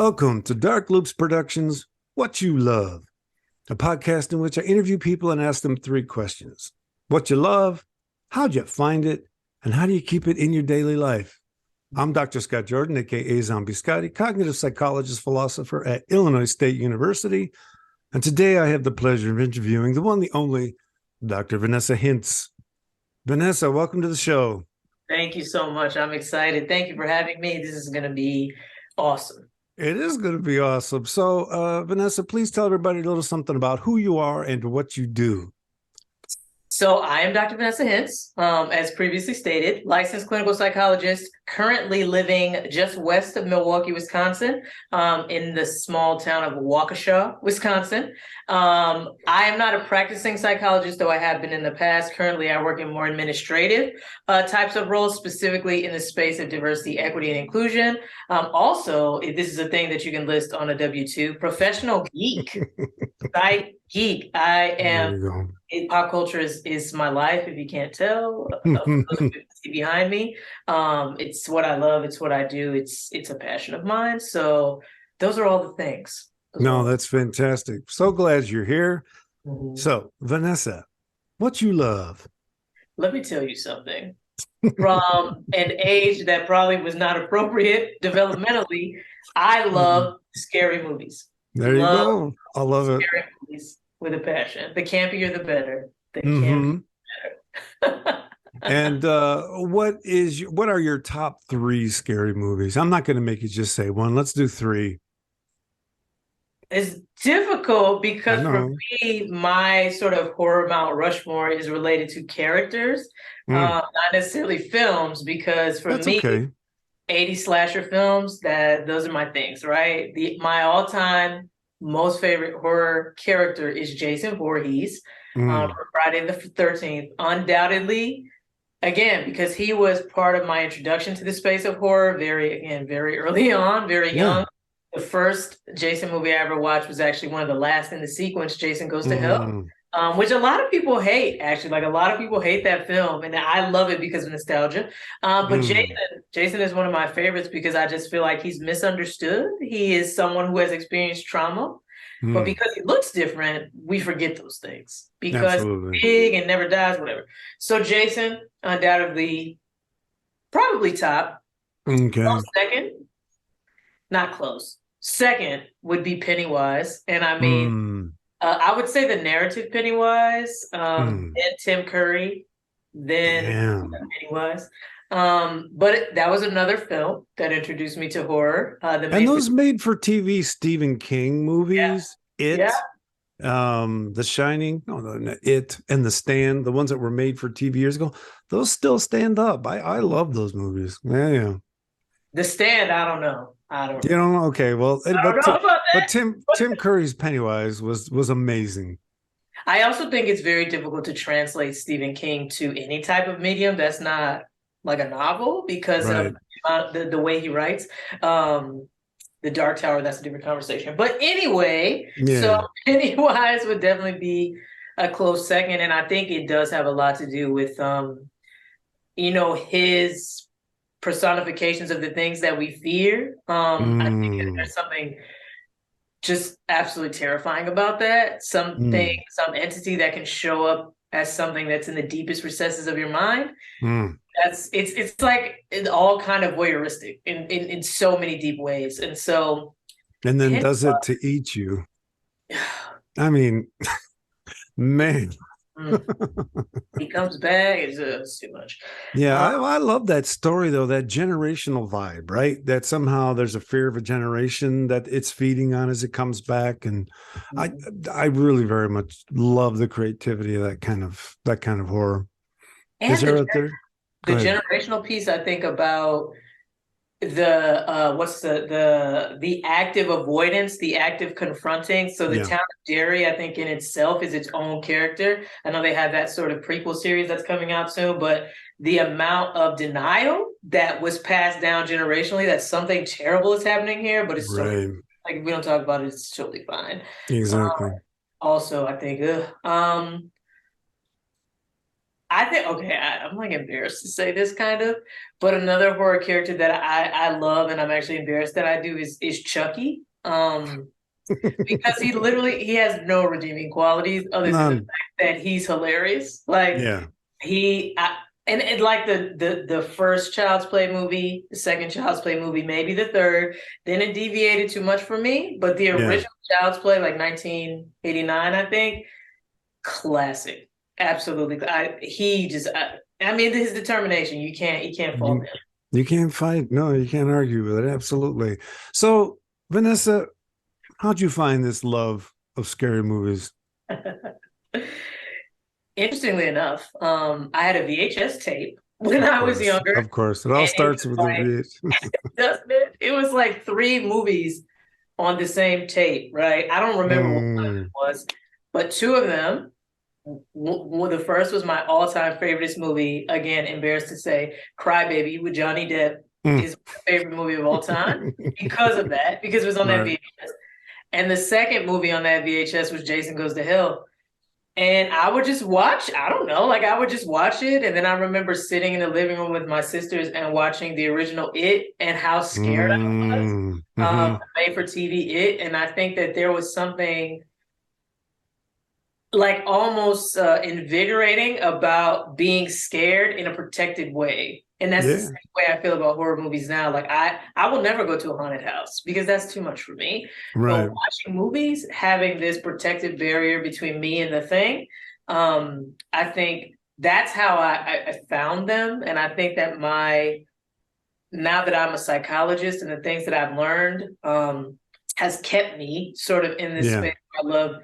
Welcome to Dark Loops Productions, Whatchu Love, a podcast in which I interview people and ask them three questions. What you love, how'd you find it, and how do you keep it in your daily life? I'm Dr. Scott Jordan, aka Zombie Scotty, cognitive psychologist, philosopher at Illinois State University. And today I have the pleasure of interviewing the one, the only, Dr. Vanessa Hintz. Vanessa, welcome to the show. Thank you so much. I'm excited. Thank you for having me. This is going to be awesome. It is going to be awesome. So, Vanessa, please tell everybody a little something about who you are and what you do. So I am Dr. Vanessa Hintz, as previously stated, licensed clinical psychologist, currently living just west of Milwaukee, Wisconsin, in the small town of Waukesha, Wisconsin. I am not a practicing psychologist, though I have been in the past. Currently, I work in more administrative types of roles, specifically in the space of diversity, equity, and inclusion. Also, if this is a thing that you can list on a W-2, professional geek, site geek. I am. Pop culture is my life, if you can't tell. Behind me, it's what I love. It's what I do. It's a passion of mine. So those are all the things. No, that's fantastic. So glad you're here. Mm-hmm. So, Vanessa, what you love? Let me tell you something. From an age that probably was not appropriate developmentally, I love scary movies. There you go. I love it. Scary movies with a passion. The campier, the better. The campier, the better. And what are your top three scary movies? I'm not going to make you just say one. Let's do three. It's difficult because for me, my sort of horror Mount Rushmore is related to characters, not necessarily films, because for me, 80s slasher films, those are my things, right? My all-time most favorite horror character is Jason Voorhees from Friday the 13th. Undoubtedly, again, because he was part of my introduction to the space of horror very early on, very young. The first Jason movie I ever watched was actually one of the last in the sequence, Jason Goes to Hell, which a lot of people hate, actually. Like, a lot of people hate that film, and I love it because of nostalgia. But Jason is one of my favorites because I just feel like he's misunderstood. He is someone who has experienced trauma, but because he looks different, we forget those things because he's big and never dies, whatever. So Jason, undoubtedly, probably top. Second, not close. Second would be Pennywise. And I mean, I would say the narrative Pennywise, then Tim Curry, then Pennywise. But that was another film that introduced me to horror. And those made for TV Stephen King movies, The Shining, It, and The Stand, the ones that were made for TV years ago, those still stand up. I love those movies. Yeah. The Stand, I don't know. You don't know? Okay, well, but Tim Curry's Pennywise was amazing. I also think it's very difficult to translate Stephen King to any type of medium that's not like a novel because of the way he writes. The Dark Tower, that's a different conversation. But anyway, so Pennywise would definitely be a close second, and I think it does have a lot to do with his personifications of the things that we fear. I think there's something just absolutely terrifying about that. Some entity that can show up as something that's in the deepest recesses of your mind. It's like all kind of voyeuristic in so many deep ways. And then does it to eat you. I mean, man. He comes back, it's too much. I love that story, though, that generational vibe, right? That somehow there's a fear of a generation that it's feeding on as it comes back. And I really very much love the creativity of that kind of horror. And the generational piece, I think about the active avoidance, the active confronting. So the town of Derry, I think in itself is its own character. I know they have that sort of prequel series that's coming out soon, but the amount of denial that was passed down generationally that something terrible is happening here, but it's totally, like, if we don't talk about it, it's totally fine. Exactly. Also, I think I think, okay, I'm like embarrassed to say this kind of, but another horror character that I love and I'm actually embarrassed that I do is Chucky. Because he has no redeeming qualities other than the None. fact that he's hilarious. Like Yeah. he I, and like the first Child's Play movie, the second Child's Play movie, maybe the third, then it deviated too much for me. But the Yeah. original Child's Play, like 1989, I think, classic. Absolutely. I mean, his determination, you can't fault You, you can't fight. No, you can't argue with it. Absolutely. So, Vanessa, how'd you find this love of scary movies? him. Interestingly enough, I had a VHS tape when Of I was course. younger, Of course. It all and it starts was with the like, VH. doesn't it? It was like three movies on the same tape, right? I don't remember what one of Mm, it was, but two of them. The first was my all-time favorite movie. Again, embarrassed to say, Crybaby with Johnny Depp mm. is my favorite movie of all time because of that, because it was on that Right. VHS. And the second movie on that VHS was Jason Goes to Hell. And I would just watch, I don't know, like I would just watch it. And then I remember sitting in the living room with my sisters and watching the original It and how scared I was, Mm, hmm. made for TV It. And I think that there was something like almost invigorating about being scared in a protected way. And that's the Yeah. same way I feel about horror movies now. Like I will never go to a haunted house because that's too much for me. But Right. watching movies, having this protective barrier between me and the thing, I think that's how I found them. And I think that now that I'm a psychologist and the things that I've learned, has kept me sort of in this Yeah. space. I love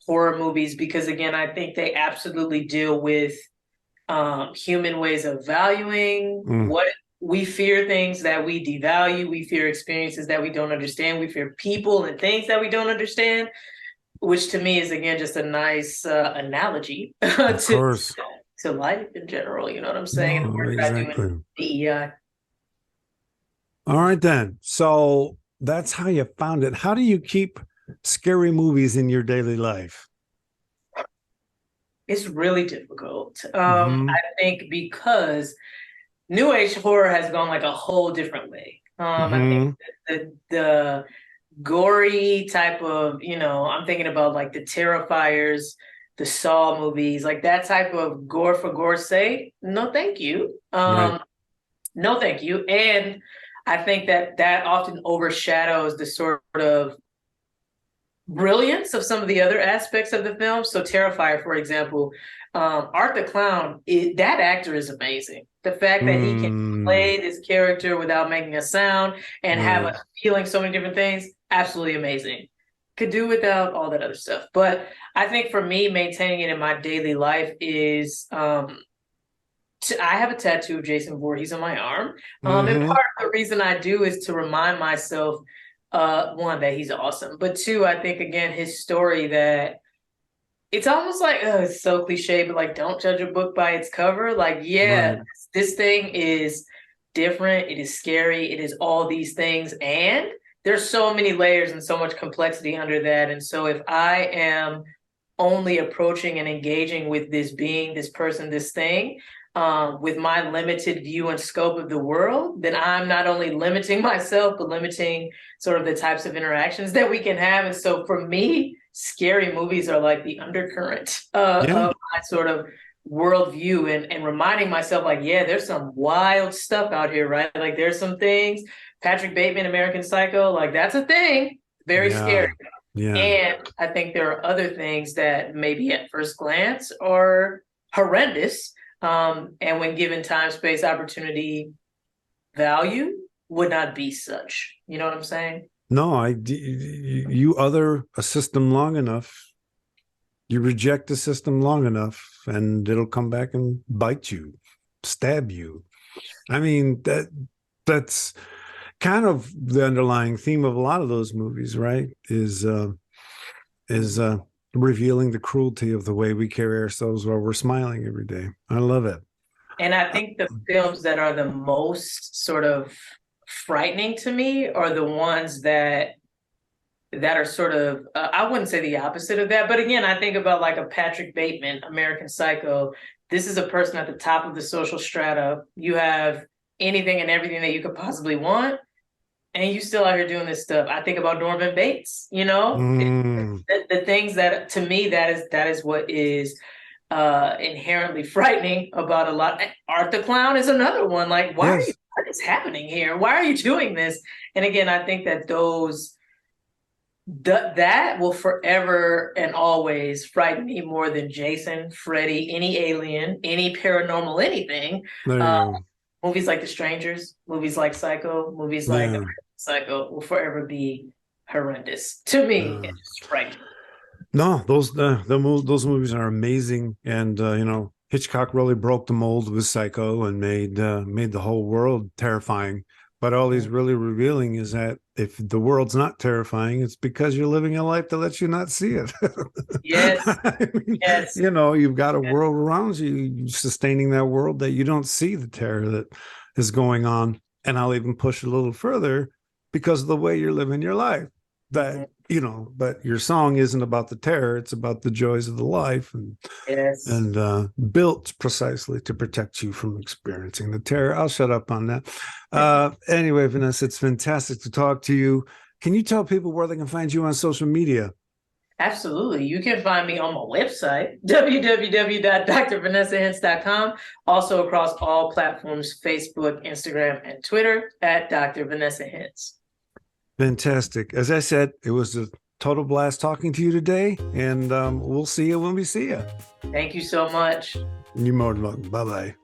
horror movies because again, I think they absolutely deal with human ways of valuing Mm. what we fear, things that we devalue, we fear experiences that we don't understand, we fear people and things that we don't understand, which to me is again just a nice analogy Of course. to life in general. You know what I'm saying? And the No, work that I do in exactly. DEI. All right, then. So that's how you found it. How do you keep scary movies in your daily life? It's really difficult. Hmm. I think because New Age horror has gone like a whole different way. I think Hmm. the gory type of, I'm thinking about like the Terrifiers, the Saw movies, like that type of gore for gore's sake. No, thank you. Right. No, thank you. And I think that that often overshadows the sort of brilliance of some of the other aspects of the film. So Terrifier, for example, Art the Clown, that actor is amazing. The fact that he can Mm, play this character without making a sound and have right. us feeling so many different things, absolutely amazing. Could do without all that other stuff. But I think for me, maintaining it in my daily life is I have a tattoo of Jason Voorhees on my arm. And Hmm. part of the reason I do is to remind myself, one, that he's awesome, but two, I think again his story that it's almost like it's so cliche, but like don't judge a book by its cover. Like, yeah, Right. this thing is different, it is scary, it is all these things, and there's so many layers and so much complexity under that. And so if I am only approaching and engaging with this being, this person, this thing, with my limited view and scope of the world, then I'm not only limiting myself, but limiting sort of the types of interactions that we can have. And so for me, scary movies are like the undercurrent Yeah. of my sort of worldview and reminding myself, like, yeah, there's some wild stuff out here, right? Like there's some things, Patrick Bateman, American Psycho, like that's a thing, very Yeah. scary. Yeah. And I think there are other things that maybe at first glance are horrendous. And when given time, space, opportunity, value would not be such. You know what I'm saying? No, you other a system long enough, you reject the system long enough, and it'll come back and bite you, stab you. I mean, that's kind of the underlying theme of a lot of those movies, right? Is revealing the cruelty of the way we carry ourselves while we're smiling every day. I love it. And I think the films that are the most sort of frightening to me are the ones that are sort of I wouldn't say the opposite of that, but again, I think about like a Patrick Bateman, American Psycho, this is a person at the top of the social strata. You have anything and everything that you could possibly want, and you still out here doing this stuff. I think about Norman Bates, the things that, to me, that is what is inherently frightening about a lot. Art the Clown is another one. Like, what is happening here? Why are you doing this? And again, I think that that will forever and always frighten me more than Jason, Freddy, any alien, any paranormal anything. Movies like The Strangers, movies like Psycho, movies like Psycho will forever be horrendous to me. It's frightening. No, those movies are amazing, and Hitchcock really broke the mold with Psycho and made the whole world terrifying. But all he's really revealing is that if the world's not terrifying, it's because you're living a life that lets you not see it. Yes. Yes. You've got a world around you, sustaining that world, that you don't see the terror that is going on. And I'll even push a little further, because of the way you're living your life. That but your song isn't about the terror, it's about the joys of the life, and built precisely to protect you from experiencing the terror. I'll shut up on that. Anyway, Vanessa, it's fantastic to talk to you. Can you tell people where they can find you on social media? Absolutely. You can find me on my website, www.drvanessahintz.com. Also across all platforms, Facebook, Instagram, and Twitter at Dr. Vanessa Hintz. Fantastic. As I said, it was a total blast talking to you today, and we'll see you when we see you. Thank you so much. You're more than welcome. Bye-bye.